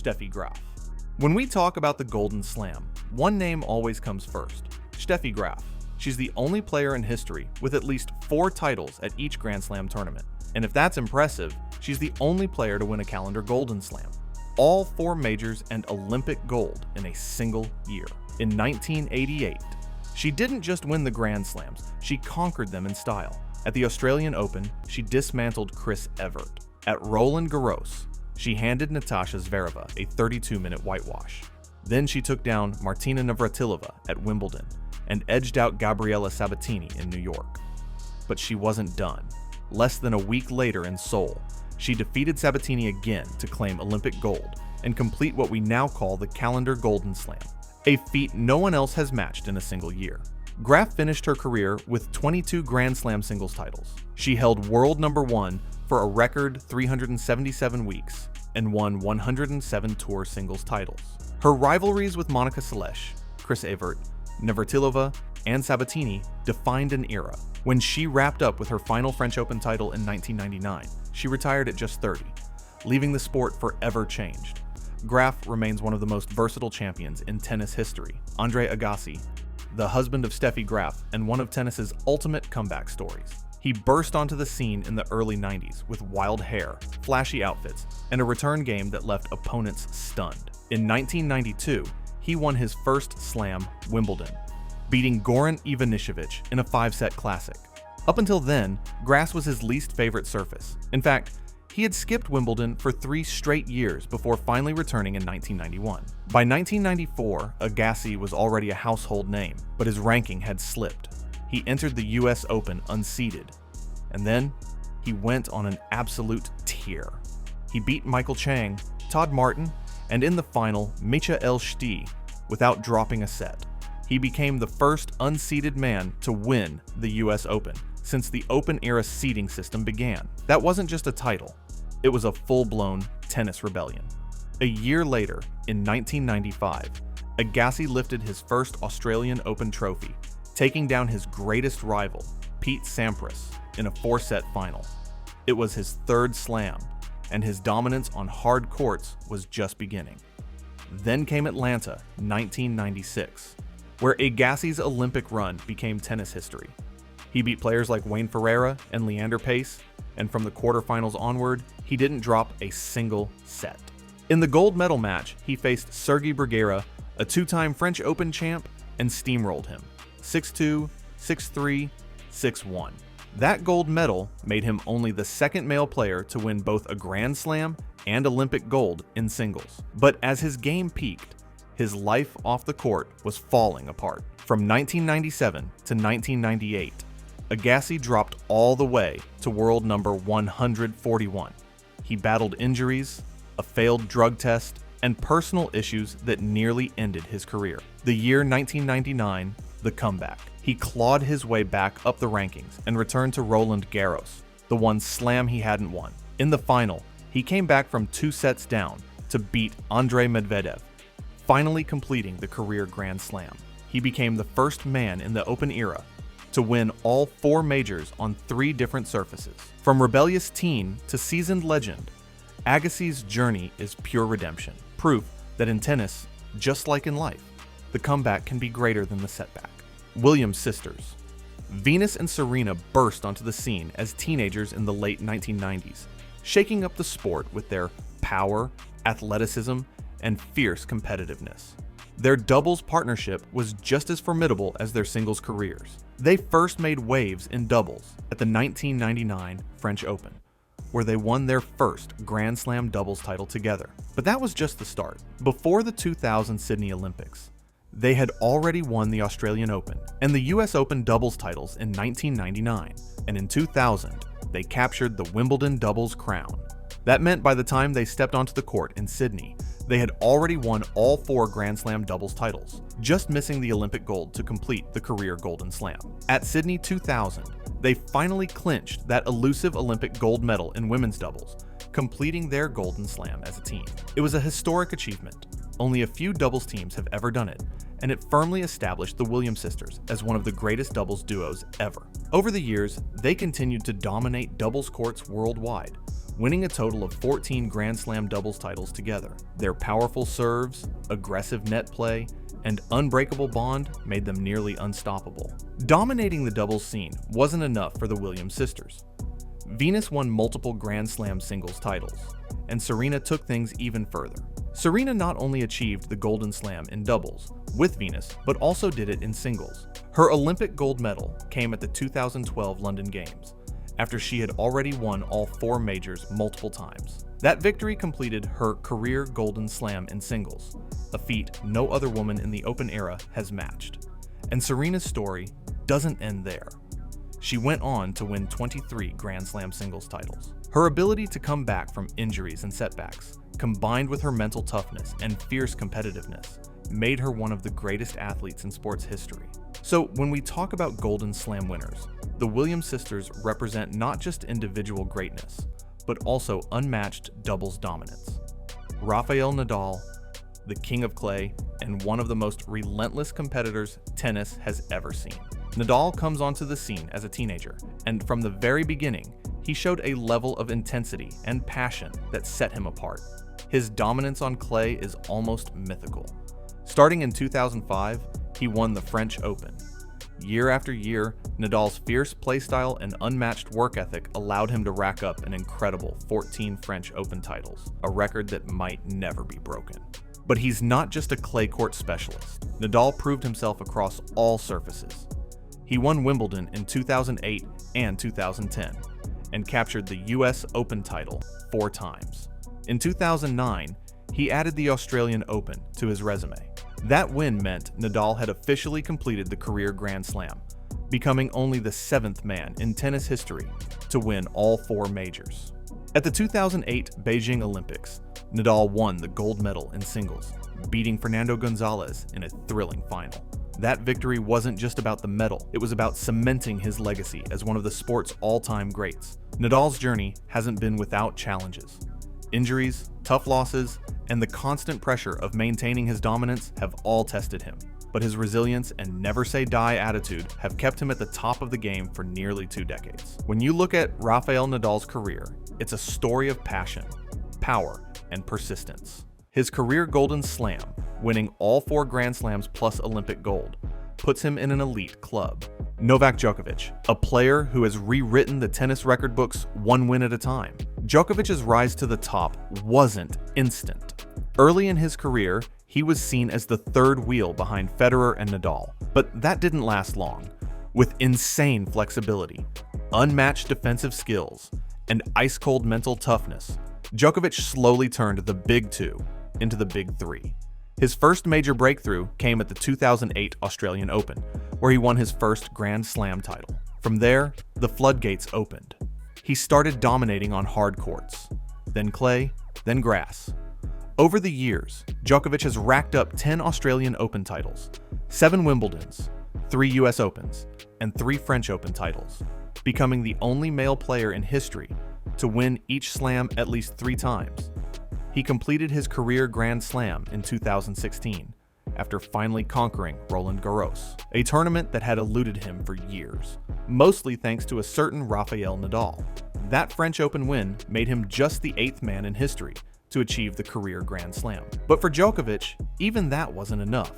Steffi Graf. When we talk about the Golden Slam, one name always comes first: Steffi Graf. She's the only player in history with at least 4 titles at each Grand Slam tournament. And if that's impressive, she's the only player to win a calendar Golden Slam. All 4 majors and Olympic gold in a single year. In 1988, she didn't just win the Grand Slams, she conquered them in style. At the Australian Open, she dismantled Chris Evert. At Roland Garros, she handed Natasha Zvereva a 32-minute whitewash. Then she took down Martina Navratilova at Wimbledon and edged out Gabriela Sabatini in New York. But she wasn't done. Less than a week later in Seoul, she defeated Sabatini again to claim Olympic gold and complete what we now call the calendar Golden Slam, a feat no one else has matched in a single year. Graf finished her career with 22 Grand Slam singles titles. She held world number 1 for a record 377 weeks and won 107 tour singles titles. Her rivalries with Monica Seles, Chris Evert, Navratilova, and Sabatini defined an era. When she wrapped up with her final French Open title in 1999, she retired at just 30, leaving the sport forever changed. Graf remains one of the most versatile champions in tennis history. Andre Agassi, the husband of Steffi Graf and one of tennis's ultimate comeback stories. He burst onto the scene in the early 90s with wild hair, flashy outfits, and a return game that left opponents stunned. In 1992, he won his first slam, Wimbledon, beating Goran Ivanišević in a 5-set classic. Up until then, grass was his least favorite surface. In fact, he had skipped Wimbledon for 3 straight years before finally returning in 1991. By 1994, Agassi was already a household name, but his ranking had slipped. He entered the US Open unseeded, and then he went on an absolute tear. He beat Michael Chang, Todd Martin, and in the final, Michael Stich, without dropping a set. He became the first unseeded man to win the US Open since the Open-era seeding system began. That wasn't just a title, it was a full-blown tennis rebellion. A year later, in 1995, Agassi lifted his first Australian Open trophy, taking down his greatest rival, Pete Sampras, in a 4-set final. It was his 3rd slam, and his dominance on hard courts was just beginning. Then came Atlanta, 1996, where Agassi's Olympic run became tennis history. He beat players like Wayne Ferreira and Leander Paes, and from the quarterfinals onward, he didn't drop a single set. In the gold medal match, he faced Sergi Bruguera, a 2-time French Open champ, and steamrolled him, 6-2, 6-3, 6-1. That gold medal made him only the 2nd male player to win both a Grand Slam and Olympic gold in singles. But as his game peaked, his life off the court was falling apart. From 1997 to 1998, Agassi dropped all the way to world number 141. He battled injuries, a failed drug test, and personal issues that nearly ended his career. The year 1999, the comeback. He clawed his way back up the rankings and returned to Roland Garros, the one slam he hadn't won. In the final, he came back from 2 sets down to beat Andrei Medvedev, finally completing the career Grand Slam. He became the first man in the Open era to win all 4 majors on 3 different surfaces. From rebellious teen to seasoned legend, Agassi's journey is pure redemption, proof that in tennis, just like in life, the comeback can be greater than the setback. Williams sisters. Venus and Serena burst onto the scene as teenagers in the late 1990s, shaking up the sport with their power, athleticism, and fierce competitiveness. Their doubles partnership was just as formidable as their singles careers. They first made waves in doubles at the 1999 French Open, where they won their first Grand Slam doubles title together. But that was just the start. Before the 2000 Sydney Olympics, they had already won the Australian Open and the US Open doubles titles in 1999, and in 2000, they captured the Wimbledon doubles crown. That meant by the time they stepped onto the court in Sydney, they had already won all 4 Grand Slam doubles titles, just missing the Olympic gold to complete the career Golden Slam. At Sydney 2000, they finally clinched that elusive Olympic gold medal in women's doubles, completing their Golden Slam as a team. It was a historic achievement. Only a few doubles teams have ever done it, and it firmly established the Williams sisters as one of the greatest doubles duos ever. Over the years, they continued to dominate doubles courts worldwide, winning a total of 14 Grand Slam doubles titles together. Their powerful serves, aggressive net play, and unbreakable bond made them nearly unstoppable. Dominating the doubles scene wasn't enough for the Williams sisters. Venus won multiple Grand Slam singles titles, and Serena took things even further. Serena not only achieved the Golden Slam in doubles with Venus, but also did it in singles. Her Olympic gold medal came at the 2012 London Games, after she had already won all 4 majors multiple times. That victory completed her career Golden Slam in singles, a feat no other woman in the Open era has matched. And Serena's story doesn't end there. She went on to win 23 Grand Slam singles titles. Her ability to come back from injuries and setbacks, combined with her mental toughness and fierce competitiveness, made her one of the greatest athletes in sports history. So when we talk about Golden Slam winners, the Williams sisters represent not just individual greatness, but also unmatched doubles dominance. Rafael Nadal, the king of clay, and one of the most relentless competitors tennis has ever seen. Nadal comes onto the scene as a teenager, and from the very beginning, he showed a level of intensity and passion that set him apart. His dominance on clay is almost mythical. Starting in 2005, he won the French Open. Year after year, Nadal's fierce playstyle and unmatched work ethic allowed him to rack up an incredible 14 French Open titles, a record that might never be broken. But he's not just a clay court specialist. Nadal proved himself across all surfaces. He won Wimbledon in 2008 and 2010, and captured the US Open title 4 times. In 2009, he added the Australian Open to his resume. That win meant Nadal had officially completed the career Grand Slam, becoming only the 7th man in tennis history to win all 4 majors. At the 2008 Beijing Olympics, Nadal won the gold medal in singles, beating Fernando Gonzalez in a thrilling final. That victory wasn't just about the medal, it was about cementing his legacy as one of the sport's all-time greats. Nadal's journey hasn't been without challenges. Injuries, tough losses, and the constant pressure of maintaining his dominance have all tested him. But his resilience and never-say-die attitude have kept him at the top of the game for nearly 2 decades. When you look at Rafael Nadal's career, it's a story of passion, power, and persistence. His career Golden Slam, winning all 4 Grand Slams plus Olympic gold, puts him in an elite club. Novak Djokovic, a player who has rewritten the tennis record books 1 win at a time. Djokovic's rise to the top wasn't instant. Early in his career, he was seen as the 3rd wheel behind Federer and Nadal, but that didn't last long. With insane flexibility, unmatched defensive skills, and ice-cold mental toughness, Djokovic slowly turned the Big 2 into the Big 3. His first major breakthrough came at the 2008 Australian Open, where he won his first Grand Slam title. From there, the floodgates opened. He started dominating on hard courts, then clay, then grass. Over the years, Djokovic has racked up 10 Australian Open titles, 7 Wimbledons, 3 US Opens, and 3 French Open titles, becoming the only male player in history to win each slam at least 3 times. He completed his career Grand Slam in 2016, after finally conquering Roland Garros, a tournament that had eluded him for years, mostly thanks to a certain Rafael Nadal. That French Open win made him just the 8th man in history to achieve the career Grand Slam. But for Djokovic, even that wasn't enough.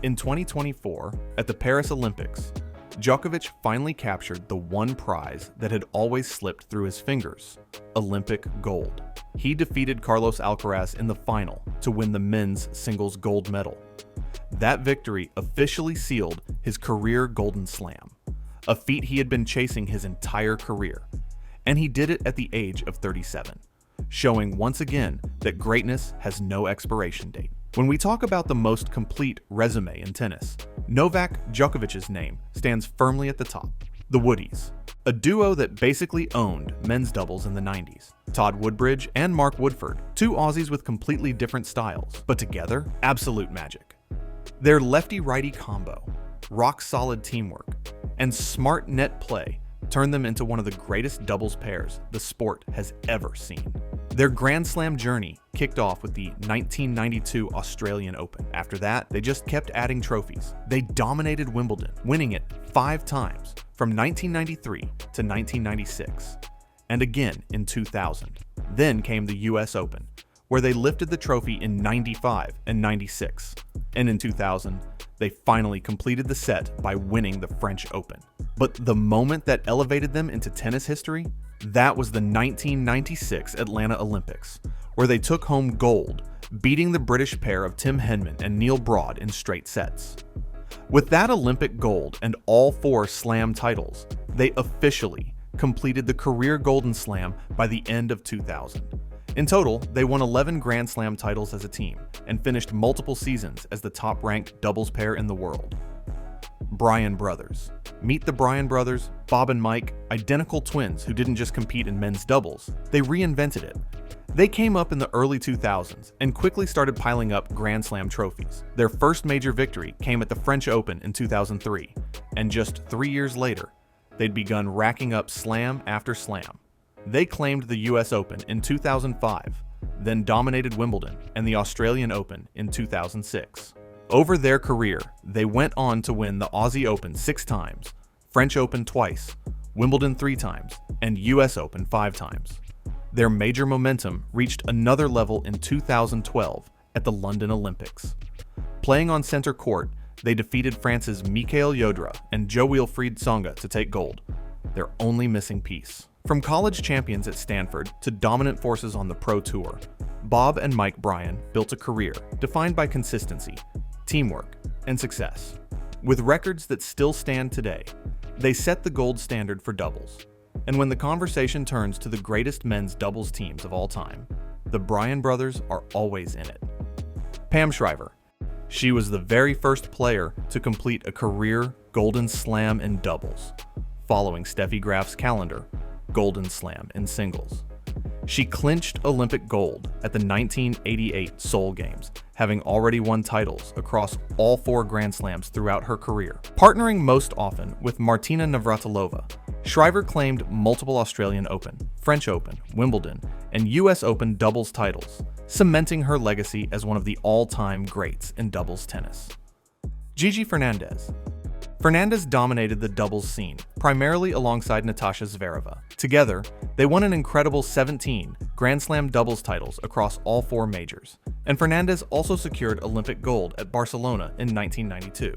In 2024, at the Paris Olympics, Djokovic finally captured the one prize that had always slipped through his fingers: Olympic gold. He defeated Carlos Alcaraz in the final to win the men's singles gold medal. That victory officially sealed his career Golden Slam, a feat he had been chasing his entire career, and he did it at the age of 37, showing once again that greatness has no expiration date. When we talk about the most complete resume in tennis, Novak Djokovic's name stands firmly at the top. The Woodies, a duo that basically owned men's doubles in the 90s. Todd Woodbridge and Mark Woodford, 2 Aussies with completely different styles, but together, absolute magic. Their lefty-righty combo, rock-solid teamwork, and smart net play turned them into one of the greatest doubles pairs the sport has ever seen. Their Grand Slam journey kicked off with the 1992 Australian Open. After that, they just kept adding trophies. They dominated Wimbledon, winning it 5 times from 1993 to 1996. and again in 2000. Then came the US Open, where they lifted the trophy in 95 and 96. And in 2000, they finally completed the set by winning the French Open. But the moment that elevated them into tennis history, that was the 1996 Atlanta Olympics, where they took home gold, beating the British pair of Tim Henman and Neil Broad in straight sets. With that Olympic gold and all 4 Slam titles, they officially completed the career Golden Slam by the end of 2000. In total, they won 11 Grand Slam titles as a team and finished multiple seasons as the top-ranked doubles pair in the world. Bryan Brothers. Meet the Bryan brothers, Bob and Mike, identical twins who didn't just compete in men's doubles, they reinvented it. They came up in the early 2000s and quickly started piling up Grand Slam trophies. Their first major victory came at the French Open in 2003, and just 3 years later, they'd begun racking up slam after slam. They claimed the US Open in 2005, then dominated Wimbledon and the Australian Open in 2006. Over their career, they went on to win the Aussie Open 6 times, French Open twice, Wimbledon 3 times, and US Open 5 times. Their major momentum reached another level in 2012 at the London Olympics. Playing on center court, they defeated France's Mikael Yodra and Jo-Wilfried Tsonga to take gold, their only missing piece. From college champions at Stanford to dominant forces on the pro tour, Bob and Mike Bryan built a career defined by consistency, teamwork, and success. With records that still stand today, they set the gold standard for doubles. And when the conversation turns to the greatest men's doubles teams of all time, the Bryan brothers are always in it. Pam Shriver. She was the very first player to complete a career Golden Slam in doubles, following Steffi Graf's calendar Golden Slam in singles. She clinched Olympic gold at the 1988 Seoul Games, having already won titles across all 4 Grand Slams throughout her career. Partnering most often with Martina Navratilova, Shriver claimed multiple Australian Open, French Open, Wimbledon, and US Open doubles titles, cementing her legacy as one of the all-time greats in doubles tennis. Gigi Fernandez. Fernandez dominated the doubles scene, primarily alongside Natasha Zvereva. Together, they won an incredible 17 Grand Slam doubles titles across all 4 majors, and Fernandez also secured Olympic gold at Barcelona in 1992.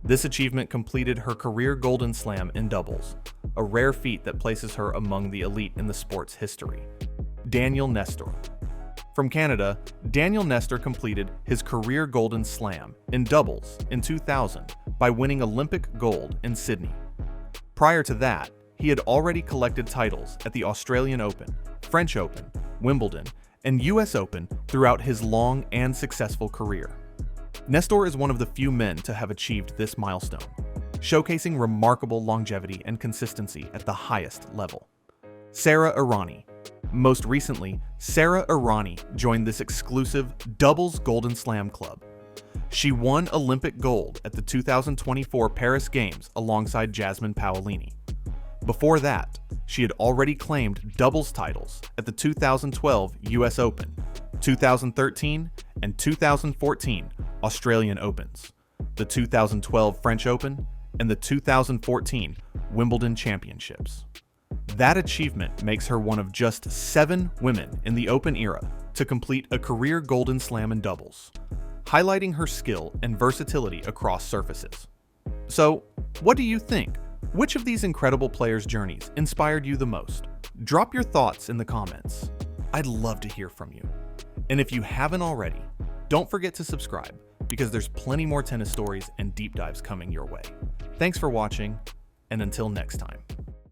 This achievement completed her career Golden Slam in doubles, a rare feat that places her among the elite in the sport's history. Daniel Nestor. From Canada, Daniel Nestor completed his career Golden Slam in doubles in 2000 by winning Olympic gold in Sydney. Prior to that, he had already collected titles at the Australian Open, French Open, Wimbledon, and US Open throughout his long and successful career. Nestor is one of the few men to have achieved this milestone, showcasing remarkable longevity and consistency at the highest level. Sara Errani. Most recently, Sara Errani joined this exclusive doubles Golden Slam club. She won Olympic gold at the 2024 Paris Games alongside Jasmine Paolini. Before that, she had already claimed doubles titles at the 2012 US Open, 2013 and 2014 Australian Opens, the 2012 French Open, and the 2014 Wimbledon Championships. That achievement makes her one of just 7 women in the Open era to complete a career Golden Slam in doubles, highlighting her skill and versatility across surfaces. So, what do you think? Which of these incredible players' journeys inspired you the most? Drop your thoughts in the comments. I'd love to hear from you. And if you haven't already, don't forget to subscribe, because there's plenty more tennis stories and deep dives coming your way. Thanks for watching, and until next time.